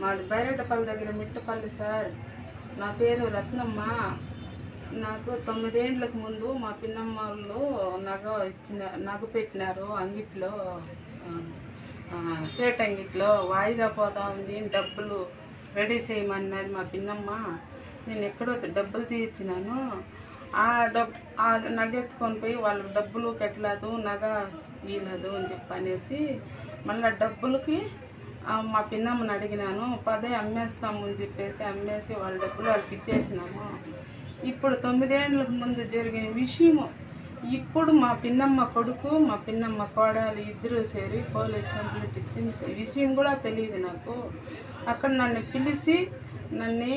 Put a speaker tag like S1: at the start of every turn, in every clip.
S1: మాది బైరెడ్డపల్లి దగ్గర మిట్టపల్లి సార్. నా పేరు రత్నమ్మ. నాకు 9 ఏళ్ళకు ముందు మా పిన్నమ్మ వాళ్ళు నగ పెట్టినారు అంగిట్లో, షేట్ అంగిట్లో. వాయిదా పోతా ఉంది, డబ్బులు రెడీ చేయమన్నది మా పిన్నమ్మ. నేను ఎక్కడో డబ్బులు తీర్చినాను. ఆ నగ ఎత్తుకొని పోయి వాళ్ళకి డబ్బులు కట్టలేదు, నగ వీలదు అని చెప్పనేసి మళ్ళీ డబ్బులకి మా పిన్నమ్మని అడిగినాను. పదే అమ్మేస్తాము అని చెప్పేసి అమ్మేసి వాళ్ళ డబ్బులు వాళ్ళకి ఇచ్చేసినాము. ఇప్పుడు 9 ఏళ్ళకు ముందు జరిగిన విషయము ఇప్పుడు మా పిన్నమ్మ కొడుకు, మా పిన్నమ్మ కోడలు ఇద్దరు సేరి పోలీస్ కంప్లైంట్ ఇచ్చింది. విషయం కూడా తెలియదు నాకు. అక్కడ నన్ను పిలిచి నన్ను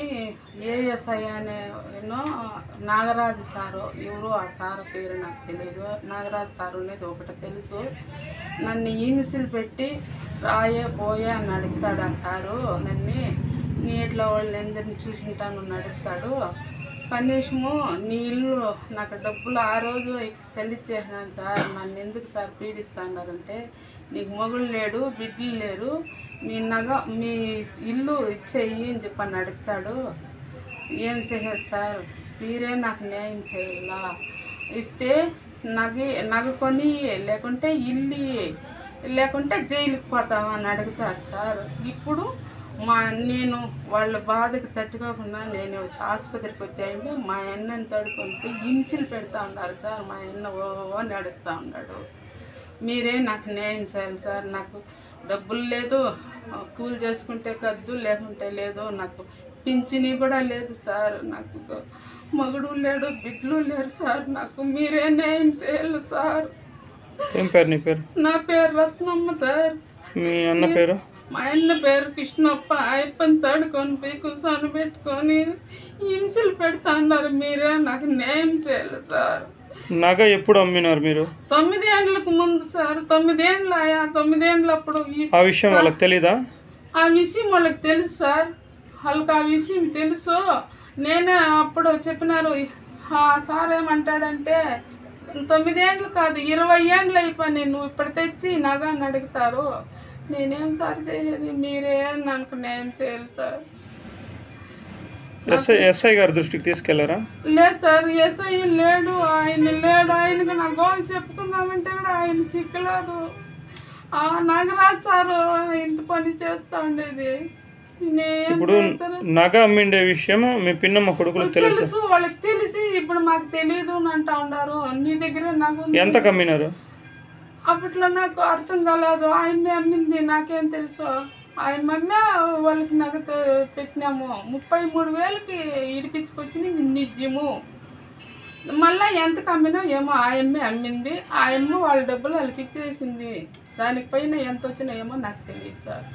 S1: ఏఎస్ఐ అనేనో నాగరాజు సారు, ఎవరో ఆ సారు పేరు నాకు తెలియదు, నాగరాజు సారు అనేది ఒకటి తెలుసు. నన్ను ఈమిసిలు పెట్టి రాయే పోయే అని అడుగుతాడు ఆ సారు. నన్ను నీటిలో వాళ్ళు ఎందరిని చూసింటాను అని అడుగుతాడు. కనీసము నీ ఇల్లు నాకు డబ్బులు ఆ రోజు చెల్లిచ్చేసినాను సార్, నన్ను ఎందుకు సార్ పీడిస్తాడారంటే నీకు మొగుళ్ళు లేడు, బిడ్డలు లేరు, మీ ఇల్లు ఇచ్చేయి అని చెప్పని అడుగుతాడు. ఏం చేసేది సార్, మీరే నాకు న్యాయం చేయాలా? ఇస్తే నగ కొని, లేకుంటే ఇల్లు, లేకుంటే జైలుకి పోతావా అని అడుగుతారు సార్. ఇప్పుడు నేను వాళ్ళ బాధకు తట్టుకోకుండా నేను ఆసుపత్రికి వచ్చాయంటే మా అన్నని తడుకొని పోయి హింసలు పెడతా ఉన్నారు సార్. మా అన్న ఓ నడుస్తూ ఉన్నాడు. మీరే నాకు న్యాయం చేయాలి సార్. నాకు డబ్బులు లేదు, కూలి చేసుకుంటే కద్దు, లేకుంటే లేదు, నాకు పింఛని కూడా లేదు సార్, నాకు మగుడు లేడు, బిడ్డలు లేరు సార్, నాకు మీరే న్యాయం చేయాలి సార్.
S2: ఏం పేరు నీ పేరు?
S1: నా పేరు రత్నమ్మ సార్.
S2: మీ అన్న పేరు?
S1: మా అన్న పేరు కృష్ణప్ప. అయ్యప్పని తడుకొని పోయి కూర్చొని పెట్టుకొని హింసలు పెడతా ఉన్నారు. మీరే నాకు న్యాయం చేయాలి సార్.
S2: నగ ఎప్పుడు అమ్మినారు మీరు?
S1: 9 ఏళ్ళకు ముందు సార్. 9 ఏళ్ళు ఆయా. 9 ఏళ్ళప్పుడు
S2: ఆ విషయం వాళ్ళకి తెలీదా?
S1: ఆ విషయం వాళ్ళకి తెలుసు సార్. వాళ్ళకి ఆ విషయం తెలుసు. నేనే అప్పుడు చెప్పినారు. సార్ ఏమంటాడంటే 9 ఏళ్ళు కాదు 20 ఏళ్ళు అయిపోయి నువ్వు ఇప్పుడు తెచ్చి నగ అని అడుగుతారు. నేనేం సార్ చేసేది, మీరే నాకు న్యాయం చేయాలి సార్.
S2: ఎస్ఐ గారి దృష్టికి తీసుకెళ్లారా?
S1: లేదు సార్, ఎస్ఐ లేడు, ఆయన లేడు. ఆయనకు నా గోల్ చెప్పుకుందామంటే కూడా ఆయన చిక్కలేదు. నాగరాజు సారు ఇంత పని చేస్తా ఉండేది.
S2: ఇప్పుడు నగ అమ్మిండే విషయం మీ పిన్నమ్మ కొడుకులకు
S1: తెలుసు. వాళ్ళకి తెలిసి ఇప్పుడు మాకు తెలియదు అని అంటా ఉన్నారు. నీ దగ్గరే నగ
S2: ఎంత కమ్మినారు?
S1: అప్పట్లో నాకు అర్థం కాలేదు. ఆయమ్మే అమ్మింది, నాకేం తెలుసు. ఆయమ్మే వాళ్ళకి నగదు పెట్టినాము. 33,000కి ఇడిపించుకొచ్చింది నిజము. మళ్ళీ ఎంతకు అమ్మినా ఏమో ఆయమ్మే అమ్మింది. ఆయమ్మ వాళ్ళ డబ్బులు వాళ్ళకి ఇచ్చేసింది. దానికి పైన ఎంత వచ్చినా ఏమో నాకు తెలియదు సార్.